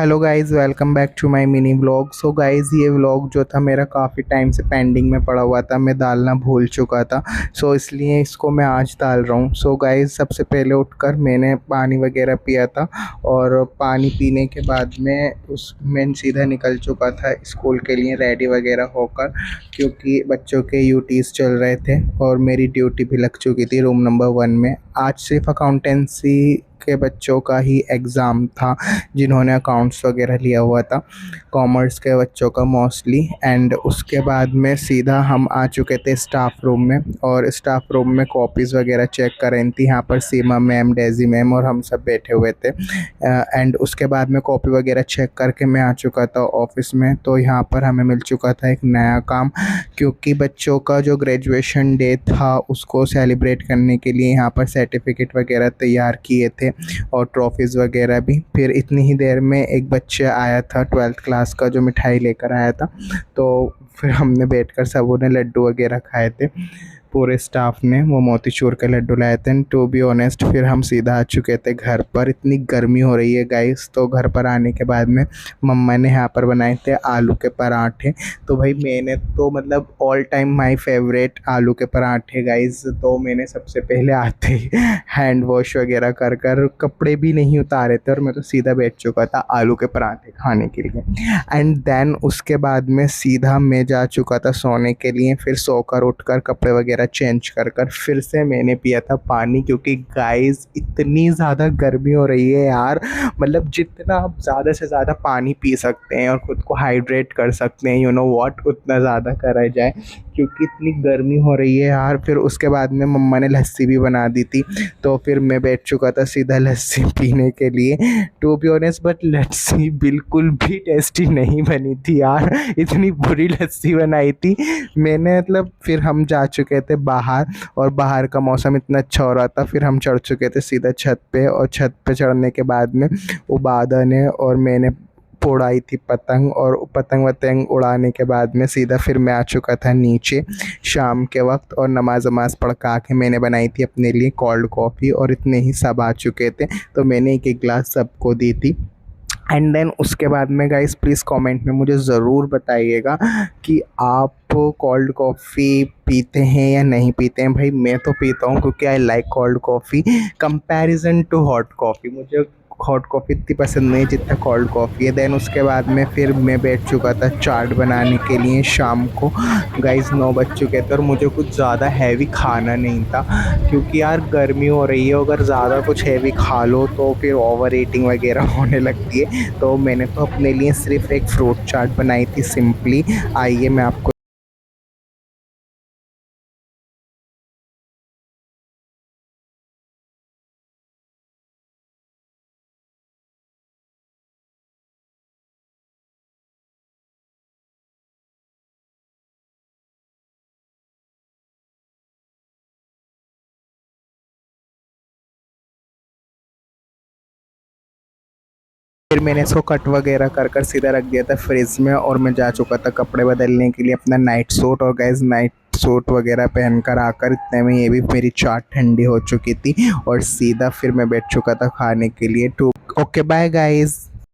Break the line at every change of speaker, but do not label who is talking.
Hello guys, welcome back to my mini vlog. So guys, ये vlog जो था मेरा काफ़ी टाइम से पेंडिंग में पड़ा हुआ था, मैं डालना भूल चुका था। सो इसलिए इसको मैं आज डाल रहा हूँ। सो गाइज़, सबसे पहले उठकर मैंने पानी वगैरह पिया था और पानी पीने के बाद मैं सीधा निकल चुका था स्कूल के लिए रेडी वगैरह होकर, क्योंकि बच्चों के यूटीज़ चल रहे थे और मेरी ड्यूटी भी लग चुकी थी रूम नंबर 1 में। आज सिर्फ अकाउंटेंसी के बच्चों का ही एग्ज़ाम था जिन्होंने अकाउंट्स वगैरह लिया हुआ था, कॉमर्स के बच्चों का मोस्टली। एंड उसके बाद में सीधा हम आ चुके थे स्टाफ रूम में, और स्टाफ रूम में कॉपीज़ वगैरह चेक कर रही थी। यहाँ पर सीमा मैम, डेजी मैम और हम सब बैठे हुए थे। एंड उसके बाद में कॉपी वगैरह चेक करके मैं आ चुका था ऑफिस में। तो यहाँ पर हमें मिल चुका था एक नया काम, क्योंकि बच्चों का जो ग्रेजुएशन डे था उसको सेलिब्रेट करने के लिए यहाँ पर सर्टिफिकेट वगैरह तैयार किए थे और ट्रॉफीज़ वगैरह भी। फिर इतनी ही देर में एक बच्चा आया था 12th क्लास का, जो मिठाई लेकर आया था। तो फिर हमने बैठकर सबों ने लड्डू वगैरह खाए थे, पूरे स्टाफ ने। वो मोतीचूर के लड्डू लाए थे। टू बी ऑनेस्ट, फिर हम सीधा आ चुके थे घर पर। इतनी गर्मी हो रही है गाइस, तो घर पर आने के बाद में मम्मा ने यहाँ पर बनाए थे आलू के पराठे। तो भाई मैंने तो मतलब ऑल टाइम माय फेवरेट आलू के पराठे गाइस। तो मैंने सबसे पहले आते ही हैंड वॉश वगैरह कर कर, कपड़े भी नहीं उतारे थे और मैं तो सीधा बैठ चुका था आलू के पराठे खाने के लिए। एंड देन उसके बाद में सीधा मैं जा चुका था सोने के लिए। फिर सोकर उठकर कपड़े वगैरह चेंज कर कर फिर से मैंने पिया था पानी, क्योंकि गाइस इतनी ज़्यादा गर्मी हो रही है यार। मतलब जितना आप ज़्यादा से ज़्यादा पानी पी सकते हैं और ख़ुद को हाइड्रेट कर सकते हैं, यू नो व्हाट, उतना ज़्यादा करा जाए, क्योंकि इतनी गर्मी हो रही है यार। फिर उसके बाद में मम्मा ने लस्सी भी बना दी थी, तो फिर मैं बैठ चुका था सीधा लस्सी पीने के लिए। टू बी ऑनेस्ट, बट लस्सी बिल्कुल भी टेस्टी नहीं बनी थी यार, इतनी बुरी लस्सी बनाई थी मैंने। मतलब फिर हम जा चुके थे बाहर, और बाहर का मौसम इतना अच्छा हो रहा था। फिर हम चढ़ चुके थे सीधा छत पे, और छत पे चढ़ने के बाद में उबादा ने और मैंने उड़ाई थी पतंग, और पतंग वतंग उड़ाने के बाद में सीधा फिर मैं आ चुका था नीचे शाम के वक्त। और नमाज वमाज पढ़ के मैंने बनाई थी अपने लिए कोल्ड कॉफ़ी, और इतने ही सब आ चुके थे, तो मैंने एक एक गिलास सबको दी थी। एंड देन उसके बाद में गाइस, प्लीज़ कमेंट में मुझे ज़रूर बताइएगा कि आप कोल्ड कॉफ़ी पीते हैं या नहीं पीते हैं। भाई मैं तो पीता हूँ, क्योंकि I like cold coffee comparison to hot coffee. मुझे हॉट कॉफ़ी इतनी पसंद नहीं जितना कोल्ड कॉफ़ी है। देन उसके बाद में फिर मैं बैठ चुका था चाट बनाने के लिए शाम को। गाइस 9 बज चुके थे और मुझे कुछ ज़्यादा हैवी खाना नहीं था, क्योंकि यार गर्मी हो रही है, अगर ज़्यादा कुछ हैवी खा लो तो फिर ओवर ईटिंग वगैरह होने लगती है। तो मैंने तो अपने लिए सिर्फ एक फ्रूट चाट बनाई थी सिंपली। आइए मैं आपको फिर मैंने इसको कट वगैरह कर कर सीधा रख दिया था फ्रिज में, और मैं जा चुका था कपड़े बदलने के लिए अपना नाइट सूट। और गाइस नाइट सूट वगैरह पहनकर आकर इतने में ये भी मेरी चाट ठंडी हो चुकी थी, और सीधा फिर मैं बैठ चुका था खाने के लिए। टू ओके, बाय गाइस।